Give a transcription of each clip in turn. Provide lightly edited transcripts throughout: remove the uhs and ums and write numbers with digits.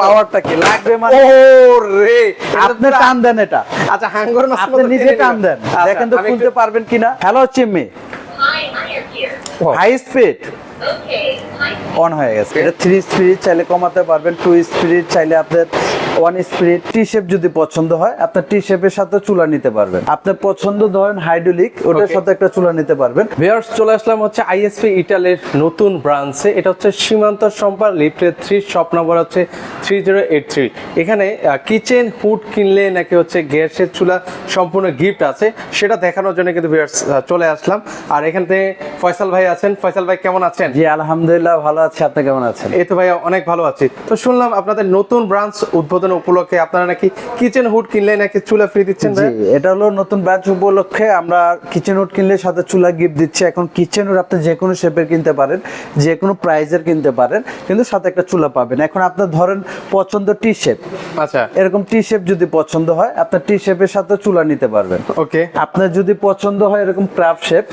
পাওয়ারটা কি লাগবে মানে ওরে আপনি টান দেন এটা। আচ্ছা হাঙ্গর মাছ আপনি নিজে টান দেন, দেখেন তো খুলতে পারবেন কিনা। হ্যালো চিম্মি, হাই স্পিড অন হয়ে গেছে। এটা 3 স্পিড চাইলে কমাতে পারবেন, 2 স্পিড চাইলে আপনার 1 স্পিড। টি শেপ যদি পছন্দ হয় আপনার টি শেপের সাথে চুলা নিতে পারবেন। আপনার পছন্দ ধরেন হাইড্রোলিক, ওটার সাথে একটা চুলা নিতে পারবেন। ভিউয়ার্স চলে আসলাম হচ্ছে আইএসপি ইটালির নতুন ব্রাঞ্চে। এটা হচ্ছে সীমান্ত সম্পার লিফটের 3, শপ নাম্বার হচ্ছে 3083। এখানে কিচেন হুড কিনলে নাকি হচ্ছে গ্যাসের চুলা সম্পূর্ণ গিফট আছে, সেটা দেখানোর জন্য কিন্তু ভিউয়ার্স চলে আসলাম। আর এখান থেকে ফয়সাল ভাই আছেন। ফয়সাল ভাই কেমন আছেন? জি আলহামদুলিল্লাহ ভালো আছি, আপনি কেমন আছেন? এই তো ভাই অনেক ভালো আছি। তো শুনলাম আপনাদের নতুন ব্রাঞ্চ উদ্বোধন উপলক্ষে আপনারা নাকি কিচেন হুড কিনলে নাকি চুলা ফ্রি দিচ্ছেন। জি এটা হলো নতুন ব্রাঞ্চ উপলক্ষে আমরা কিচেন হুড কিনলে সাথে চুলা গিফট দিচ্ছি। এখন কিচেন হুড আপনি যে কোনো শেপের কিনতে পারেন, যে কোনো প্রাইজের কিনতে পারেন, কিন্তু সাথে একটা চুলা পাবেন। এখন আপনার ধরেন পছন্দ টি শেপ, আচ্ছা এরকম টি শেপ যদি পছন্দ হয় আপনার টি শেপের সাথে চুলা নিতে পারবেন। ওকে আপনার যদি পছন্দ হয় এরকম ক্রাফট শেপ,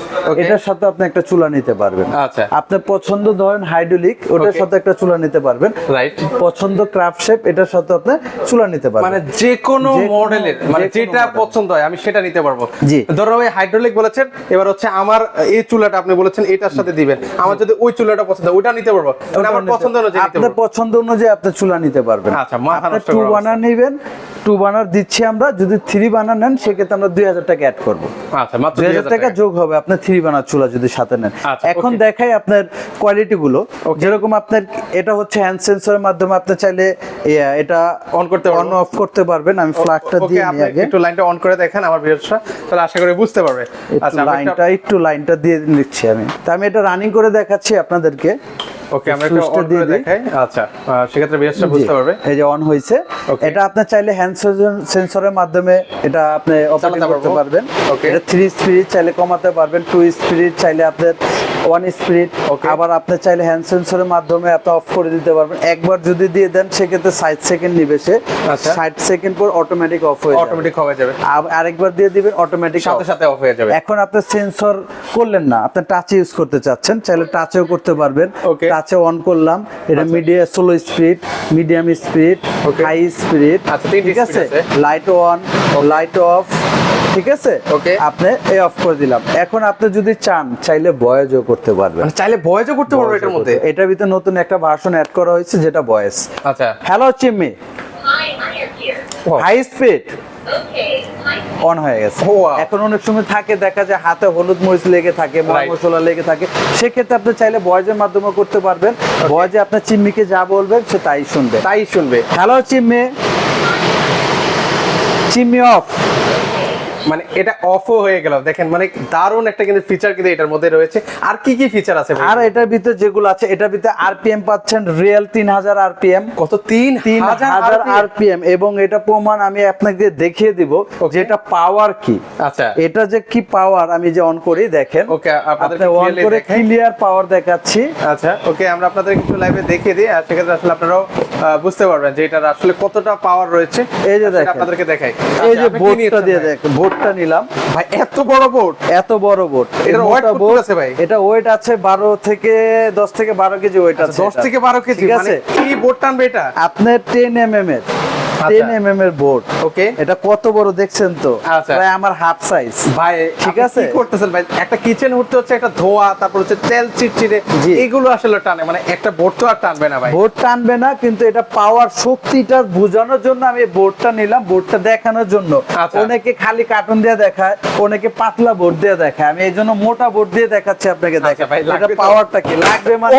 এটার সাথে আপনি একটা চুলা নিতে পারবেন। আচ্ছা আপনার পছন্দ ধরেন হাইড্রোলিক, ওটার সাথে একটা চুলা নিতে পারবেন। রাইট পছন্দ ক্রাফট শেপ, এটার সাথে আপনি চুলা নিতে পারবেন। মানে যে কোনো মডেলের মানে যেটা পছন্দ হয় আমি সেটা নিতে পারবো। জি ধরো ওই হাইড্রোলিক বলেছেন, এবার হচ্ছে আমার এই চুলাটা আপনি বলেছেন এটার সাথে দিবেন, আমার যদি ওই চুলাটা পছন্দ হয় ওটা নিতে পারবো, মানে আমার পছন্দ অনুযায়ী নিতে আপনার পারবো। পছন্দ অনুযায়ী আপনি চুলা নিতে পারবেন। আচ্ছা মাথা আপনি নষ্ট 2 করা বার্নার নেবেন, 2 বার্নার দিচ্ছি আমরা। যদি 3 বার্নার নেন সেক্ষেত্রে আমরা 2000 টাকা অ্যাড করব। আচ্ছা মাত্র 2000 টাকা যোগ হবে আপনার 3 বার্নার চুলা যদি সাথে নেন। আচ্ছা, এখন okay. দেখাই আপনার কোয়ালিটি গুলো। যেরকম আপনার এটা হচ্ছে হ্যান্ড সেন্সরের মাধ্যমে আপনি চাইলে এটা অন করতে অন অফ করতে পারবেন। আমি ফ্ল্যাগটা দিয়ে নিই আগে, একটু লাইনটা অন করে দেখেন আমার ভিউয়ার্সরা, তাহলে আশা করি বুঝতে পারবে। আচ্ছা একটু লাইনটা দিয়ে নিচ্ছি আমি। তো আমি এটা রানিং করে দেখাচ্ছি আপনাদেরকে। ওকে আমরা একটু অন করে দেখাই। আচ্ছা সেক্ষেত্রে ভিউয়ার্সরা বুঝতে পারবে। এই যে অন হয়েছে। এটা আপনি চাইলে হ্যান্ড সেন্সরের মাধ্যমে এটা আপনি অপারেট করতে পারবেন। এটা 3 স্পিড চাইলে কমাতে পারবেন, 2 স্পিড চাইলে আপনার 1 স্পিড। আবার আপনি চাইলে হ্যান্ড সেন্সরের মাধ্যমে আপনি অফ করে দিতে পারবেন। একবার যদি দিয়ে দেন সেক্ষেত্রে 60 সেকেন্ড নিবে সে। 60 সেকেন্ড পর অটোমেটিক অফ হয়ে যাবে। অটোমেটিক হয়ে যাবে। আরেকবার দিয়ে দিবেন অটোমেটিক সাথে সাথে অফ হয়ে যাবে। এখন আপনি সেন্সর করলেন না, আপনি টাচে ইউজ করতে চাচ্ছেন, চাইলে টাচেও করতে পারবেন। টাচে অন করলাম, এটা medium slow speed, medium speed, high speed. আচ্ছা ঠিক আছে, লাইট অন, লাইট অফ। ঠিক আছে, আপনি এই অফ করে দিলাম। এখন আপনি যদি চান চাইলে ভয়েসও করতে পারবেন। মানে চাইলে ভয়েসও করতে পারবো এটার মধ্যে। এটার ভিতরে নতুন একটা ভার্সন অ্যাড করা হয়েছে যেটা ভয়েস। আচ্ছা হ্যালো চিম্মি, হাই স্পিড অন হয়ে গেছে। এখন অনেক সময় থাকে দেখা যায় হাতে হলুদ মরিচ লেগে থাকে, মশলা লেগে থাকে, সেক্ষেত্রে আপনি চাইলে ভয়েসের মাধ্যমে করতে পারবেন। ভয়েসে আপনার চিম্মিকে যা বলবেন সে তাই শুনবে। Hello Chimmi, Chimmi off. মানে এটা অফও হয়ে গেল দেখেন, মানে দারুণ একটা কিন্তু ফিচার কিন্তু এটার মধ্যে রয়েছে। আর কি কি ফিচার আছে? আর এটার ভিতরে যেগুলো আছে, এটার ভিতরে আরপিএম পাচ্ছেন রিয়েল 3000 আরপিএম। কত? 3000 আরপিএম। এবং এটা প্রমাণ আমি আপনাকে দেখিয়ে দিব যে এটা পাওয়ার কি। আচ্ছা এটা যে কি পাওয়ার আমি যে অন করি দেখেন। ওকে আপনাদের অন করে ক্লিয়ার পাওয়ার দেখাচ্ছি। আচ্ছা ওকে আমরা আপনাদের একটু লাইভে দেখিয়ে দিই, আর সেক্ষেত্রে আসলে আপনারাও বুঝতে পারবেন যে এটার আসলে কতটা পাওয়ার রয়েছে। এই যে দেখেন আপনাদেরকে দেখাই, এই যে বোর্ডটা দিয়ে দেখেন, বোর্ডটা নিলাম ভাই, এত বড় বোর্ড, এত বড় বোর্ড। এটার ওয়েট কত আছে ভাই? এটা ওয়েট আছে 10 থেকে 12 কেজি ওয়েট আছে। 10 থেকে 12 কেজি। ঠিক আছে, কি বোর্ড টানবে এটা? আপনার 10 mm এর 10 mm এর বোর্ড। ওকে এটা কত বড় দেখছেন তো? ভাই আমার হাফ সাইজ ভাই। ঠিক আছে, কি করতেছেন ভাই? একটা কিচেন হুড হচ্ছে একটা ধোয়া, তারপর হচ্ছে তেল চিটচিটে, এগুলো আসলে টানে, মানে একটা বোর্ড তো আর টানবে না ভাই। বোর্ড টানবে না, কিন্তু এটা পাওয়ার শক্তিটা বোঝানোর জন্য আমি বোর্ডটা নিলাম, বোর্ডটা দেখানোর জন্য। অনেকে খালি কার্টুন দিয়ে দেখায়, অনেকে পাতলা বোর্ড দিয়ে দেখায়, আমি এই জন্য মোটা বোর্ড দিয়ে দেখাচ্ছি আপনাকে। দেখেন এটা পাওয়ারটা কি লাগবে মানে।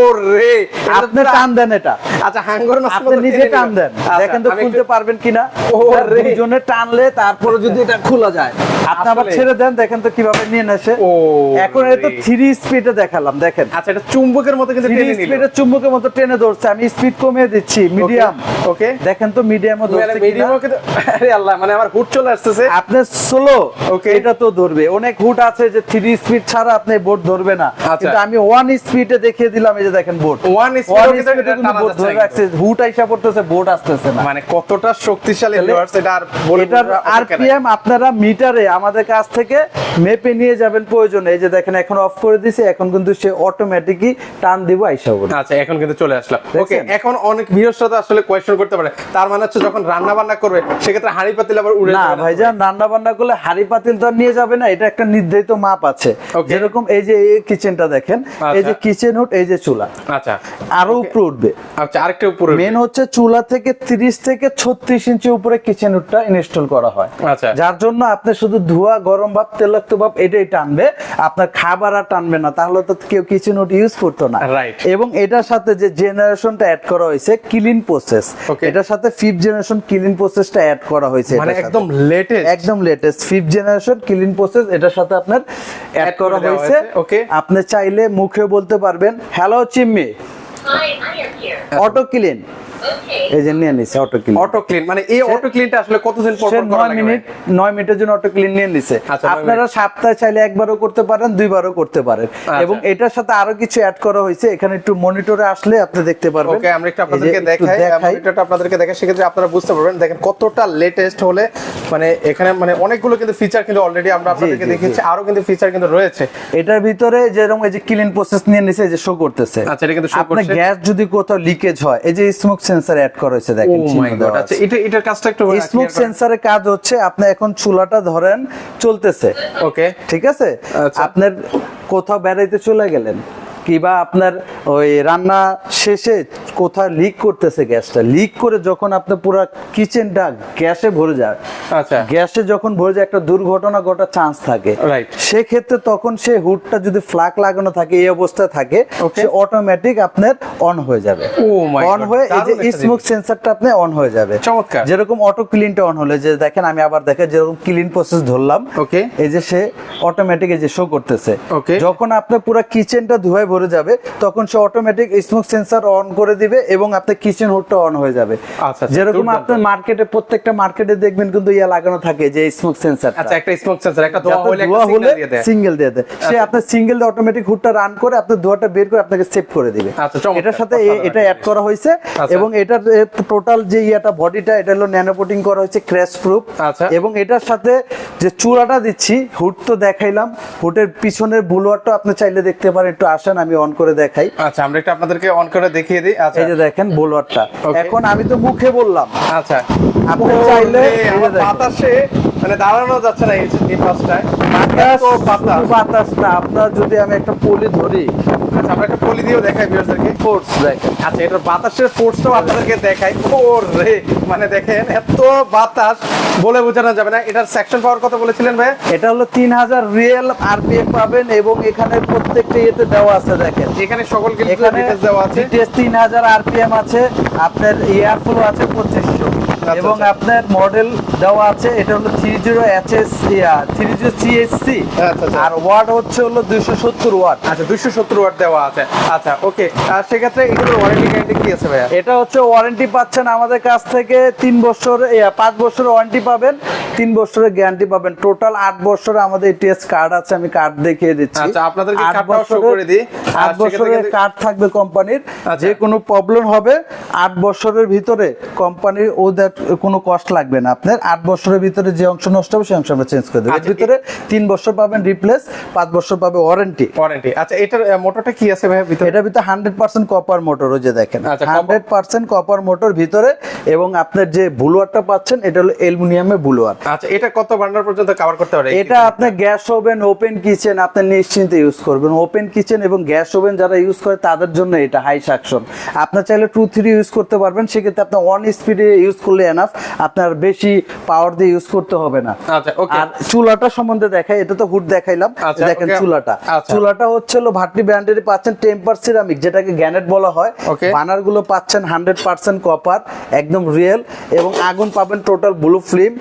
ওরে আপনি টান দেন এটা। আচ্ছা হাঙ্গর মাছ আপনি নিজে টান দেন, দেখেন তো খুলতে পারবেন কিনা। দুজনে টানলে তারপরে যদি এটা খোলা যায়, আপনি আবার ছেড়ে দেন, দেখেন তো কিভাবে নিয়ে আসে। এখন এটা 3 স্পিডে দেখালাম, দেখেন। আচ্ছা এটা চুম্বকের মতো কিন্তু টেনে নিল। স্পিডে চুম্বকের মতো টেনে ধরছে। আমি স্পিড কমিয়ে দিচ্ছি, মিডিয়াম। ওকে দেখেন তো মিডিয়ামে ধরছে কিনা। আরে আল্লাহ, মানে আমার হুড চলে আসছে। আপনি স্লো, ওকে এটা তো ধরবে। অনেক হুড আছে যে 3 স্পিড ছাড়া আপনি বোর্ড ধরবে না, কিন্তু আমি 1 স্পিডে দেখিয়ে দিলাম। এই যে দেখেন বোর্ড 1 স্পিডে কিন্তু বোর্ড ধরে রাখছে। হুড আইসা পড়তেছে, বোর্ড আসতেছে না। মানে কতটা শক্তিশালী ভিউয়ার্স, এটা আর বলে। এটার আরপিএম আপনারা মিটারে আমাদের কাছ থেকে মেপে নিয়ে যাবেন প্রয়োজনে। এই যে দেখেন এখন অফ করে দিয়েছি, এখন কিন্তু সে অটোমেটিকই টান দিব আইসা বলে। আচ্ছা এখন কিন্তু চলে আসলাম। ওকে, এখন অনেক ভিউয়ার্স তো আসলে কোয়েশ্চেন করতে পারে, তার মানে হচ্ছে যখন রান্না বান্না করবে সেক্ষেত্রে হাঁড়ি পাতিল আবার উড়ে না যাবে ভাইজান, রান্না বান্না করলে হাড়ি পাতিল তো আর নিয়ে যাবে না, এটা একটা নির্ধারিত মাপ আছে। Okay. যেরকম এই যে এই কিচেনটা দেখেন, এই যে কিচেন হুড, এই যে চুলা, আচ্ছা আরো উপরে উঠবে। আচ্ছা আরেকটা উপরে মেন হচ্ছে চুলা থেকে 30 থেকে 36 ইঞ্চি উপরে কিচেন হুডটা ইনস্টল করা হয়। আচ্ছা যার জন্য আপনি শুধু ধোয়া, গরম ভাব, তৈলাক্ত ভাব এটাই টানবে, আপনার খাবার আর টানবে না, তাহলে তো কেউ কিচেন হুড ইউজ করতো না। Right. এবং এটার সাথে যে জেনারেশনটা অ্যাড করা হয়েছে ক্লিন প্রসেস, Okay. এটার সাথে 5th জেনারেশন ক্লিন প্রসেসটা অ্যাড করা হয়েছে। মানে এটার সাথে। একদম লেটেস্ট, একদম latest 5th generation clean process এটার সাথে আপনার অ্যাড Add করে করা দেওয়া হয়েছে। হয়েছে, okay. আপনি চাইলে মুখে বলতে পারবেন hello Chimmi, Hi, I am here. Auto clean, Okay. এই যে নিয়ে নিছে অটো ক্লিন। Auto clean. মানে এই অটো ক্লিনটা আসলে কতদিন পর সে পর করা 9 লাগে? মিনিট 9 মিনিটের জন্য অটো ক্লিন নিয়ে নিছে। আচ্ছা, 9 আপনারা সপ্তাহে চাইলে একবারও করতে পারেন, দুইবারও করতে পারেন। আচ্ছা। এবং এটার সাথে আরো কিছু অ্যাড করা হয়েছে, এখানে একটু মনিটরে আসলে আপনি দেখতে পারবেন। ওকে, আমরা একটু এই যে আপনাদেরকে একটু দেখাই, মনিটরটা আপনাদেরকে দেখাই, সেক্ষেত্রে আপনারা বুঝতে পারবেন দেখেন কতটা লেটেস্ট হলে, মানে এখানে মানে অনেকগুলো কিন্তু ফিচার কিন্তু অলরেডি আমরা আপনাদেরকে জি, দেখিয়েছি, আরো কিন্তু ফিচার কিন্তু রয়েছে। এটার ভিতরে যেরকম এই যে ক্লিন প্রসেস নিয়ে নিছে, এই যে শো করতেছে। আচ্ছা, এটা কিন্তু show আপনার করছে। গ্যাস যদি কোথাও লিকেজ হয়, এই যে স্মোক সেন্সর অ্যাড করা হয়েছে দেখেন, ও চিহ্ন মাই গড। দেওয়া আচ্ছা আছে। এটার কাজটা একটু স্মোক সেন্সরের কাজ হচ্ছে, আপনি এখন চুলাটা ধরেন চলতেছে, ওকে ঠিক আছে, আচ্ছা। আপনার কোথাও বেড়াইতে চলে গেলেন, কিবা আপনার ওই রান্না শেষে কোথাও লিক করতেছে, গ্যাসটা লিক করে যখন আপনার পুরো কিচেনটা গ্যাসে ভরে যায়, আচ্ছা গ্যাসে যখন ভরে যায় একটা দুর্ঘটনা ঘটার চান্স থাকে। Right. সেক্ষেত্রে তখন সে হুডটা যদি ফ্লাগ লাগানো থাকে, এই অবস্থায় থাকে, Okay. সে অটোমেটিক আপনার অন হয়ে যাবে। Oh my অন God, হয়ে এই যে দারুণ একটা স্মোক জিনিস। সেন্সরটা আপনি অন হয়ে যাবে। চমৎকার। যেরকম অটো ক্লিনটা অন হলে, যে দেখেন আমি আবার দেখেন যেরকম ক্লিন প্রসেস ধরলাম, Okay. এই যে সে অটোমেটিক এই যে শো করতেছে। Okay. যখন আপনার পুরো কিচেনটা ধোয়ায় ভরে যাবে, তখন সে অটোমেটিক স্মোক সেন্সর অন করে দিবে এবং আপনার কিচেন হুডটা অন হয়ে যাবে। আচ্ছা, যেরকম দুর্দান্ত। আপনার মার্কেটে, প্রত্যেকটা মার্কেটে দেখবেন কিন্তু ইয়া লাগানো থাকে যে স্মোক সেন্সর। আচ্ছা, একটা স্মোক সেন্সর, একটা ধোঁয়া হলে একটা ধোয়া হলে সিগন্যাল দিয়ে দেয়। সিঙ্গেল দিয়ে দেয়, সে আপনার সিঙ্গেল দিয়ে অটোমেটিক হুডটা রান করে আপনার ধোঁয়াটা বের করে আপনাকে সেভ করে দিবে। আচ্ছা, চমৎকার। এটার সাথে অসাধারণ এটা একটা অ্যাড করা হয়েছে। আচ্ছা। এবং এটার টোটাল যে ইয়াটা বডিটা, এটা হলো ন্যানো কোটিং করা হয়েছে, ক্র্যাশ প্রুফ। আচ্ছা। এবং এটার সাথে যে চূড়াটা দিচ্ছি, হুড তো দেখাইলাম, হুডের পিছনের বুলোয়ারটা আপনি চাইলে দেখতে পারেন, একটু আসেন আমি অন করে দেখাই। আচ্ছা আমরা একটু আপনাদেরকে অন করে দেখিয়ে দিই। আচ্ছা এই যে দেখেন বুলোয়ারটা। Okay. এখন আমি তো মুখে বললাম, আচ্ছা, আপনি ওরে, চাইলে আমার বাতাসে মানে দাঁড়ানো যাচ্ছে না এই ফার্স্টটায়, বাতাস, এত বাতাস। শুধু বাতাস না, আপনার যদি আমি একটা পলি ধরি, আচ্ছা আমরা একটা পলি দিয়েও দেখাই ভিউয়ারদেরকে। ফোর্স দেখেন, আচ্ছা এটার বাতাসের ফোর্সটাও আপনাদেরকে দেখাই। ওরে মানে দেখেন এত বাতাস বলে বোঝানো যাবে না। এটার সেকশন পাওয়ার কথা বলেছিলেন ভাই? এটা হলো 3000 রিয়েল আরপিএম পাবেন এবং এখানে প্রত্যেকটা ইয়েতে দেওয়া আছে দেখেন, এখানে সকল কিছু এখানে ডিটেইলস দেওয়া আছে। ডিটেইলস 3000 আরপিএম আছে, আপনার এয়ার ফ্লো আছে 2500 এবং আচ্ছা। আপনার মডেল দেওয়া আছে। এটা হলো 30HS 30CHC আচ্ছা, আচ্ছা। আর ওয়াট হচ্ছে হলো 270 ওয়াট। আচ্ছা 270 ওয়াট দেওয়া আছে। আচ্ছা ওকে, আর সেক্ষেত্রে এগুলোর ওয়ারেন্টি গ্যারান্টি কি আছে ভাইয়া? এটা হচ্ছে ওয়ারেন্টি পাচ্ছেন আমাদের কাছ থেকে 3 বছর 5 বছরের ওয়ারেন্টি পাবেন, 3 বছরের গ্যারান্টি পাবেন, টোটাল 8 বছরের আমাদের এটিএস কার্ড আছে, আমি কার্ড দেখিয়ে দিচ্ছি। আচ্ছা, আপনাদেরকে 8 কার্ডটাও show বছরের- করে দিই। আর 8 সেক্ষেত্রে বছরের কিন্তু- কার্ড থাকবে কোম্পানির, আচ্ছা। যে কোনো প্রবলেম হবে 8 বছরের ভিতরে কোম্পানির ওদের কোনো কষ্ট লাগবে না। আপনার 8 বছরের ভিতরে যে অংশ নষ্ট হবে সেই অংশ আমরা চেঞ্জ করে দেবো। এর আচ্ছা, ভিতরে 3 বছর পাবেন রিপ্লেস, 5 বছর পাবে ওয়ারেন্টি। ওয়ারেন্টি। আচ্ছা এটার মোটরটা কি আছে ভাইয়া ভিতরে? এটার ভিতরে 100% কপার মোটর, ওই যে দেখেন আচ্ছা, 100% কপার মোটর ভিতরে, এবং আপনার যে বুলোয়ারটা পাচ্ছেন এটা হলো অ্যালুমিনিয়ামের বুলোয়ার। আচ্ছা এটা কত বার্নার পর্যন্ত কভার করতে পারে? এটা আপনার গ্যাস ওভেন, ওপেন কিচেন আপনি নিশ্চিন্তে ইউজ করবেন। ওপেন কিচেন এবং গ্যাস ওভেন যারা ইউজ করে তাদের জন্য এটা হাই সাকশন। আপনার চাইলে 2-3 ইউজ করতে পারবেন, সেক্ষেত্রে আপনি 1 স্পিডে ইউজ করলে এনাফ, আপনার বেশি পাওয়ার দিয়ে ইউজ করতে হবে না। আচ্ছা ওকে। আর চুলাটা সম্বন্ধে দেখাই, এটা তো হুড দেখাইলাম, আচ্ছা, দেখেন okay. চুলাটা। আচ্ছা। চুলাটা হচ্ছে হলো ভাট্টি ব্র্যান্ডেরই পাচ্ছেন, টেম্পার সিরামিক যেটাকে গ্যানেট বলা হয়। Okay. বানার গুলো পাচ্ছেন 100% কপার, একদম রিয়েল, এবং আগুন পাবেন টোটাল ব্লু ফ্লেম।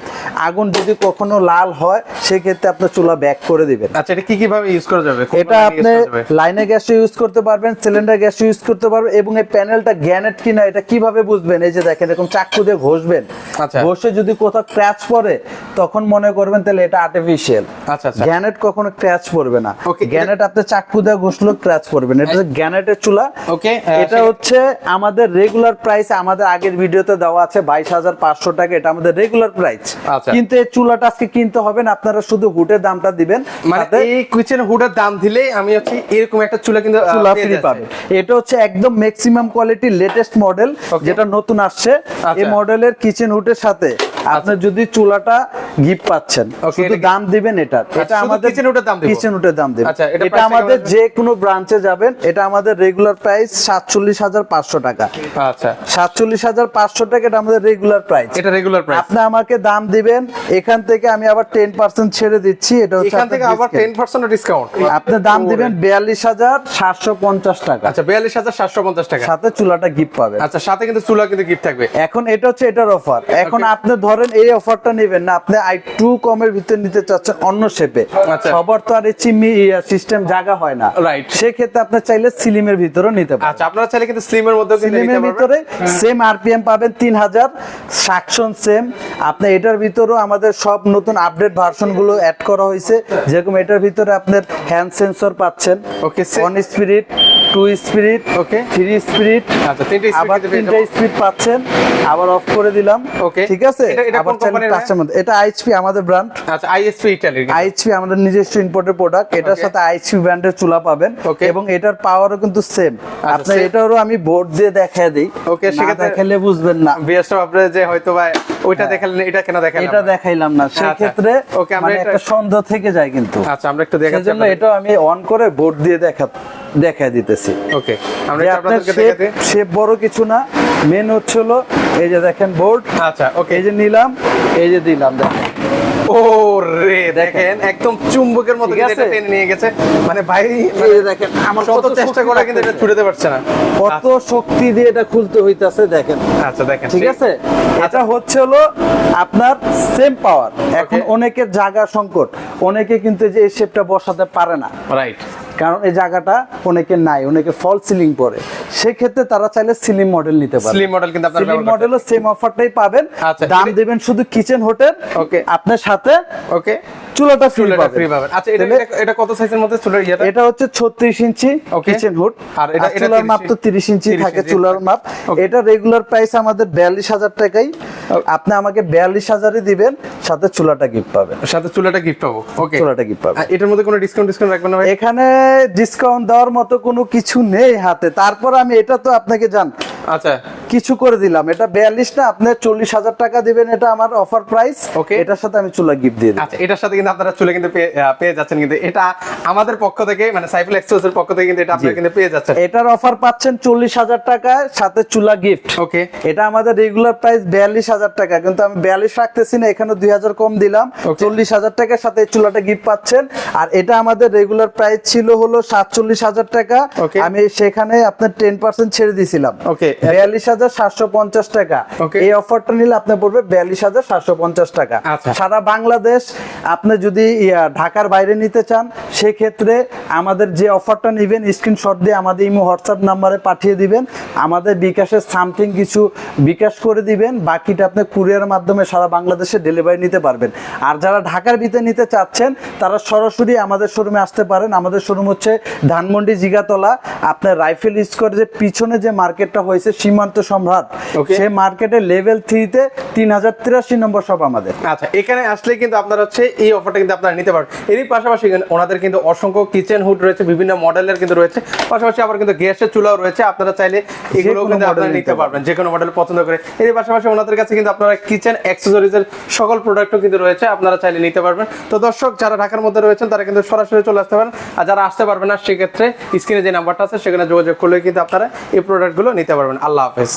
আগুন যদি কখনো লাল হয় সেক্ষেত্রে আপনার চুলা ব্যাক করে দিবেন। আচ্ছা এটা কি কিভাবে ইউজ করা যাবে? কোন এটা line আপনি use করা যাবে? লাইনে গ্যাস ইউজ করতে পারবেন, সিলিন্ডার গ্যাস ইউজ করতে পারবেন, এবং এই প্যানেলটা গ্যানেট কিনা এটা কিভাবে বুঝবেন? এই যে দেখেন এরকম চাকু দিয়ে ঘষবেন, বসবেন, আচ্ছা। বসে যদি কোথাও ক্র্যাচ পড়ে তখন মনে করবেন তাহলে এটা আর্টিফিশিয়াল। আচ্ছা আচ্ছা গ্যানেট কখনো ক্র্যাচ পড়বে না। Okay, গ্যানেট আপনি চাকু দিয়ে ঘষলো ক্র্যাচ পড়বে না, এটা গ্যানেটের চুলা। ওকে এটা হচ্ছে আমাদের রেগুলার প্রাইস, আমাদের আগের ভিডিওতে দেওয়া আছে 22,500 টাকা, এটা আমাদের রেগুলার প্রাইস। আচ্ছা। কিন্তু এই চুলাটা আজকে কিনতে হবে না, আপনারা শুধু হুডের দামটা দিবেন, মানে তাতে এই কিচেন হুডের দাম দিলে আমি হচ্ছে এরকম একটা চুলা কিন্তু চুলা পেয়ে ফ্রি যাচ্ছি। পাবেন। এটা হচ্ছে একদম maximum quality latest model, Okay. যেটা নতুন আসছে। আচ্ছা। এই মডেলের কিচেন হুডের সাথে আপনি যদি চুলাটা গিফট পাচ্ছেন, Okay, শুধু এটা- দাম দিবেন এটা। এটা শুধু আমাদের kitchen hood এর দাম দিব? কিচেন হুডের দাম দিবেন। আচ্ছা, এটা এটা price আমাদের কেমন? যে কোনো ব্রাঞ্চে যাবেন, এটা আমাদের রেগুলার প্রাইস 47,500 টাকা। আচ্ছা 47,500 টাকা এটা আমাদের রেগুলার প্রাইস। এটা রেগুলার প্রাইস, আপনি আমাকে দাম দিবেন, এখান থেকে আমি আবার 10% ছেড়ে দিচ্ছি, এটা হচ্ছে এখান থেকে আপনার আবার discount। 10% ডিসকাউন্ট। আপনি দাম দিবেন 42,750 টাকা, আচ্ছা 42,750 টাকা। সাথে চুলাটা গিফট পাবেন। আচ্ছা সাথে কিন্তু চুলা কিন্তু গিফট থাকবে। এখন এটা হচ্ছে এটার অফার। এখন Okay. আপনি ধরেন এই অফারটা নেবেন না, আপনি একটু কমের ভিতরে নিতে চাচ্ছেন অন্য শেপে, আচ্ছা। সবার তো আর এই চিমি সিস্টেম জায়গা হয় না, Right. সেক্ষেত্রে আপনি চাইলে সিলিমের ভিতরেও নিতে পারেন। আচ্ছা আপনারা চাইলে কিন্তু স্লিমের মধ্যেও কিন্তু নিতে সিলিমের পারবেন। ভিতরে সেম আরপিএম পাবেন 3000, সাকশন সেম। আপনি এটার ভিতরেও আমাদের সব নতুন আপডেট ভার্সন গুলো অ্যাড করা হয়েছে, যেরকম এটার ভিতরে আপনার হ্যান্ড সেন্সর পাচ্ছেন, Okay, one spirit, two spirit, Okay. Three spirit, আচ্ছা তিনটে আবার স্পিড কিন্তু 3টা স্পিড পাচ্ছেন, আবার অফ করে দিলাম। Okay. ঠিক আছে, এটা আবার কোন কোম্পানির? টাচের মধ্যে, এটা আইএইচপি আমাদের ব্র্যান্ড। আচ্ছা আইএসপি ইটালির কিন্তু। আইএইচপি আমাদের নিজস্ব ইম্পোর্টেড প্রোডাক্ট, এটার Okay. সাথে আইএইচপি ব্র্যান্ডের চুলা পাবেন, Okay. এবং এটার পাওয়ারও কিন্তু সেম। আপনার same। এটারও আমি বোর্ড দিয়ে দেখায় দিই, Okay, না সেক্ষেত্রে- দেখালে বুঝবেন না। বিএসটা আপনারা যে হয়তো ভাই ওইটা দেখালেন এটা কেন দেখালেন? এটা দেখাইলাম না, সেক্ষেত্রে Okay, আমরা মানে এটা- একটা সন্দেহ থেকে যায় কিন্তু। আচ্ছা আমরা একটু দেখাচ্ছি সেজন্য এটা আমি অন করে বোর্ড দিয়ে দেখায় দিতেছি। ওকে আমরা যে এটা আপনার আপনাদেরকে দেখাতে। শেপ বড় কিছু না, মেন হচ্ছে হলো এই যে দেখেন বোর্ড, আচ্ছা ওকে এই যে নিলাম, এই যে দিলাম, দেখেন ও রে দেখেন একদম চুম্বকের মতো ঠিক কিন্তু এটা আছে? টেনে নিয়ে গেছে। মানে ভাই এই যে দেখেন আমার কত চেষ্টা শক্তি করে কিন্তু এটা লাগতেছে। ছুটাতে পারছে না। কত শক্তি দিয়ে এটা খুলতে হইতাছে দেখেন। আচ্ছা দেখেন ঠিক আছে, এটা হচ্ছে হলো আপনার সেম পাওয়ার। এখন Okay. অনেকের জায়গা সংকট, অনেকে কিন্তু এই যে এই শেপটা বসাতে পারে না, রাইট। কারণ এই জায়গাটা অনেকে নাই, অনেকে ফল সিলিং পরে, সেক্ষেত্রে তারা চাইলে সিলিং মডেল নিতে পারে। স্লিম মডেল কিন্তু আপনারা সিলিং ব্যবহার করতে- মডেলও সেম অফারটাই পাবেন। আচ্ছা, দাম এটা- দিবেন শুধু কিচেন হোটেল, Okay. আপনার সাথে ওকে চুলাটা ফ্রি চুলাটা পাবেন। ফ্রি পাবেন। আচ্ছা এটা তাহলে এটা কত সাইজের মধ্যে চুলার ইয়েটা? এটা হচ্ছে 36 ইঞ্চি Okay. কিচেন হুড, আর এটা- এটা চুলার 30 মাপ তো 30 ইঞ্চি 30 থাকে ইঞ্চি চুলার থাকে। মাপ। Okay. এটা রেগুলার প্রাইস আমাদের 42,000 টাকাই, আপনি আমাকে 42,000-ই দিবেন, সাথে চুলাটা গিফট পাবেন। সাথে চুলাটা গিফট পাবো। ওকে চুলাটা গিফট পাবেন। এটার মধ্যে কোনো ডিসকাউন্ট রাখবেন না ভাই? এখানে ডিসকাউন্ট দেওয়ার মতো কোনো কিছু নেই হাতে, তারপর আমি এটা তো আপনাকে জান আচ্ছা কিছু করে দিলাম। এটা 42 না, আপনি 40,000 টাকা দিবেন, এটা আমার অফার প্রাইস। Okay. এটার সাথে আমি চুলা গিফট দিয়ে দিই। আচ্ছা এটার সাথে কিন্তু আপনারা চুলে কিন্তু পেয়ে যাচ্ছেন, কিন্তু এটা আমাদের পক্ষ থেকে মানে সাইফুল এক্সপ্রেসের পক্ষ থেকে কিন্তু এটা আপনারা কিন্তু পেয়ে যাচ্ছেন। এটার অফার পাচ্ছেন 40,000 টাকায়, সাথে চুলা গিফট। ওকে এটা আমাদের রেগুলার প্রাইস 42,000 টাকা, কিন্তু আমি 42 রাখতেছি না, এখানে 2,000 কম দিলাম। Okay. 40,000 টাকার সাথে এই চুলাটা গিফট পাচ্ছেন। আর এটা আমাদের রেগুলার প্রাইস ছিল হলো 47,000 টাকা, Okay. আমি সেখানে আপনার 10% ছেড়ে দিয়েছিলাম। Okay. 42,750 টাকা। Okay. এই অফারটা নিলে আপনি পড়বে 42,750 টাকা। আচ্ছা। সারা বাংলাদেশ, আপনি যদি ঢাকার বাইরে নিতে চান, সেক্ষেত্রে আমাদের যে অফারটা নেবেন স্ক্রিনশট দিয়ে আমাদের ইমো হোয়াটসঅ্যাপ নাম্বারে পাঠিয়ে দিবেন, আমাদের বিকাশের সামথিং কিছু বিকাশ করে দিবেন, বাকিটা আপনি কুরিয়ারের মাধ্যমে সারা বাংলাদেশে ডেলিভারি নিতে পারবেন। আর যারা ঢাকার ভিতরে নিতে চাচ্ছেন তারা সরাসরি আমাদের শোরুমে আসতে পারেন। আমাদের শোরুম হচ্ছে ধানমন্ডি জিগাতলা, আপনার রাইফেল স্কোয়ার যে পিছনে যে মার্কেটটা হয়েছে সীমান্ত সম্রাট, Okay. সেই মার্কেটে লেভেল 3-তে 3083 নম্বর সব আমাদের। আচ্ছা এখানে আসলে কিন্তু আপনারা হচ্ছে এই অফারটা কিন্তু আপনারা নিতে পারবেন। এরই পাশাপাশি ওনাদের কিন্তু অসংখ্য কিচেন হুড রয়েছে, বিভিন্ন মডেলের কিন্তু রয়েছে, পাশাপাশি আবার কিন্তু গ্যাসের চুলাও রয়েছে। আপনারা চাইলে এগুলো কোনো কিন্তু model আপনারা নিতে নিতে পারবেন যে কোনো মডেল পছন্দ করে। এর পাশাপাশি ওনাদের কাছে কিন্তু আপনারা কিচেন অ্যাক্সেসরিজের সকল প্রোডাক্টও কিন্তু রয়েছে, আপনারা চাইলে নিতে পারবেন। তো দর্শক যারা ঢাকার মধ্যে রয়েছেন তারা কিন্তু সরাসরি চলে আসতে পারেন, আর যারা আসতে পারবেন না সেক্ষেত্রে স্ক্রিনে যে নাম্বারটা আছে সেখানে যোগাযোগ করলে কিন্তু আপনারা এই প্রোডাক্টগুলো নিতে পারবেন। আল্লাহ হাফেজ।